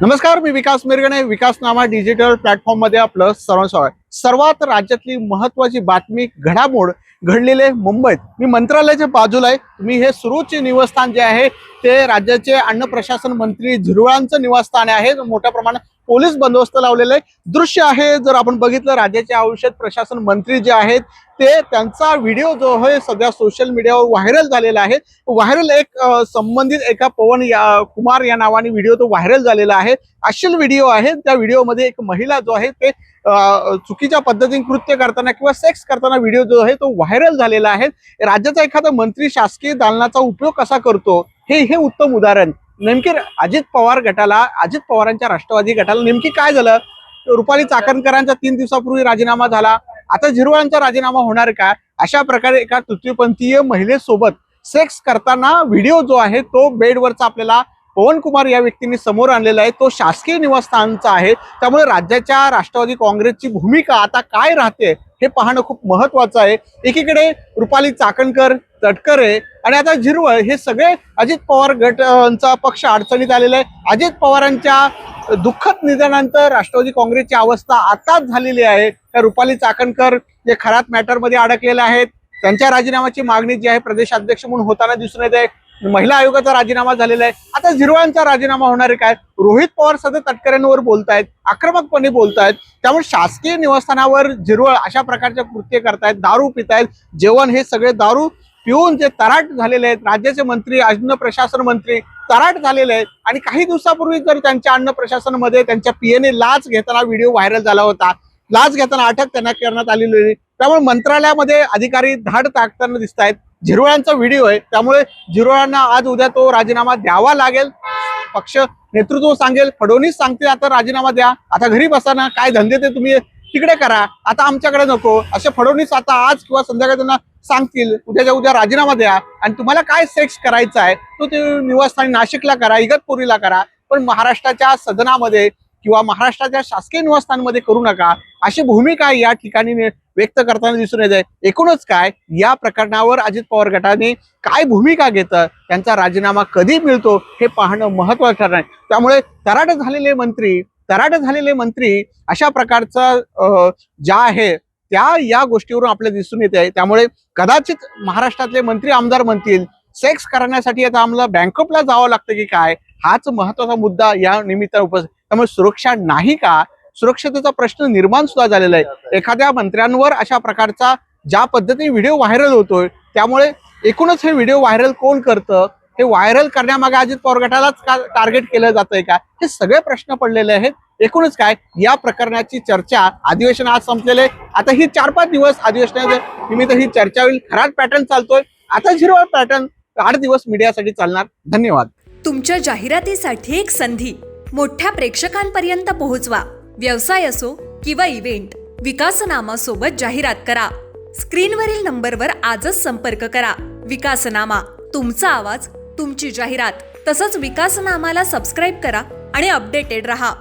नमस्कार, मी विकास Mirgane. विकासनामा digital platform मध्ये आपलं सर्वांचं सर्वात राज्यातली महत्वाची बातमी घडामोड घडलेले मुंबईत. मी मंत्रालयाच्या बाजूला आहे. तुम्ही हे सुरूचे निवासस्थान जे आहे ते राज्याचे अन्न प्रशासन मंत्री झिरवाळांचं निवासस्थान आहे. मोठ्या प्रमाणात पोलीस बंदोबस्त लावलेले दृश्य आहे. जर आपण बघितलं, राज्याचे औषध प्रशासन मंत्री जे आहेत ते त्यांचा व्हिडिओ जो आहे सध्या सोशल मीडियावर व्हायरल झालेला आहे. व्हायरल एक संबंधित एका पवन कुमार या नावाने व्हिडिओ तो व्हायरल झालेला आहे. अश्लील व्हिडिओ आहे. त्या व्हिडिओमध्ये एक महिला जो आहे ते चुकीच्या पद्धतीने कृत्य करताना किंवा सेक्स करताना व्हिडिओ जो आहे तो व्हायरल झालेला आहे. राज्याचा एखादा मंत्री शासकीय दालनाचा उपयोग कसा करतो हे उत्तम उदाहरण. नेमके अजित पवार गटाला, अजित पवारांच्या राष्ट्रवादी गटाला नेमकी काय झालं? रुपाली चाकणकरांचा 3 दिवसापूर्वी राजीनामा झाला. आता झिरवाळांचा राजीनामा होणार का? अशा प्रकारे एका तृतीयपंथीय महिलेसोबत सेक्स करताना व्हिडिओ जो आहे तो बेडवरचा आपल्याला पवन कुमार या व्यक्तीने समोर आणलेला आहे. तो शासकीय निवासस्थानचा आहे. त्यामुळे राज्याच्या राष्ट्रवादी काँग्रेसची भूमिका आता काय राहते हे पाहणं खूप महत्वाचं आहे. एकीकडे रुपाली चाकणकर, तटकरे आणि आता झिरवळ हे सगळे अजित पवार गटांचा पक्ष अडचणीत आलेला आहे. अजित पवारांच्या दुःखद निधनानंतर राष्ट्रवादी काँग्रेसची अवस्था आताच झालेली आहे. त्या रुपाली चाकणकर जे खरात मॅटरमध्ये अडकलेले आहेत, त्यांच्या राजीनामाची मागणी जी आहे प्रदेशाध्यक्ष म्हणून होताना दिसून येत आहे. महिला आयोगाचा राजीनामा झालेला आहे. आता झिरवाळांचा राजीनामा होणार आहे काय? रोहित पवार सतत तटकऱ्यांवर बोलतायत, आक्रमकपणे बोलतायत. त्यामुळे शासकीय निवासस्थानावर झिरवळ अशा प्रकारचे कृत्य करतायत, दारू पितायत. जेवण हे सगळे दारू पिऊन जे तराट झालेले आहेत. राज्याचे मंत्री, अन्न प्रशासन मंत्री तराट झालेले आहेत. आणि काही दिवसापूर्वी जर त्यांच्या अन्न प्रशासनामध्ये त्यांच्या पीएने लाच घेताना व्हिडिओ व्हायरल झाला होता. लाच घेताना अटक त्यांना करण्यात आलेली होती. त्यामुळे मंत्रालयामध्ये अधिकारी धाड टाकताना दिसत आहेत. झिरवाळांचा व्हिडिओ आहे, त्यामुळे झिरवाळांना आज उद्या तो राजीनामा द्यावा लागेल. पक्ष नेतृत्व सांगेल, फडणवीस सांगतील आता राजीनामा द्या, आता घरी बसा ना, काय धंदे ते तुम्ही तिकडे करा, आता आमच्याकडे नको, असे फडणवीस आता आज किंवा संध्याकाळी त्यांना सांगतील उद्याच्या उद्या राजीनामा द्या. आणि तुम्हाला काय सेक्स करायचा आहे तो ते निवासस्थानी नाशिकला करा, इगतपुरीला करा, पण महाराष्ट्राच्या सदनामध्ये किंवा महाराष्ट्राच्या शासकीय निवासस्थानमध्ये करू नका, अशी भूमिका या ठिकाणी व्यक्त करताना दिसून येत आहे. एकूणच काय, या प्रकरणावर अजित पवार गटाने काय भूमिका घेतं, त्यांचा राजीनामा कधी मिळतो हे पाहणं महत्त्वाचं ठरणार आहे. त्यामुळे तराट झालेले मंत्री अशा प्रकारचा ज्या आहे त्या या गोष्टीवरून आपल्याला दिसून येत आहे. त्यामुळे कदाचित महाराष्ट्रातले मंत्री आमदार म्हणतील सेक्स करण्यासाठी आता आम्हाला बँकॉकला जावं लागतं की काय, हाच महत्वाचा मुद्दा या निमित्तानं उपस्थित. त्यामुळे सुरक्षा नाही का, सुरक्षतेचा प्रश्न निर्माण सुद्धा झालेला आहे. एखाद्या मंत्र्यांवर अशा प्रकारचा ज्या पद्धतीने व्हिडिओ व्हायरल होतोय, त्यामुळे एकूणच हे व्हिडिओ व्हायरल कोण करतं, हे व्हायरल करण्यामागे अजित पवार गटालाच का टार्गेट केलं जातंय का, हे सगळे प्रश्न पडलेले आहेत. एकूणच काय, या प्रकरणाची चर्चा, अधिवेशन आज संपलेले, आता ही 4-5 दिवस अधिवेशनाच्या निमित्त ही चर्चा होईल. खरात पॅटर्न चालतोय, आता झिरवाळ पॅटर्न 8 दिवस मीडियासाठी चालणार. धन्यवाद. तुमच्या जाहिरातीसाठी एक संधी मोठ्या प्रेक्षकांपर्यंत पोहोचवा. व्यवसाय असो किंवा इव्हेंट, विकासनामा सोबत जाहिरात करा. स्क्रीनवरील नंबरवर आजच संपर्क करा. विकासनामा, तुमचा आवाज, तुमची जाहिरात. तसंच विकासनामाला सबस्क्राईब करा आणि अपडेटेड रहा.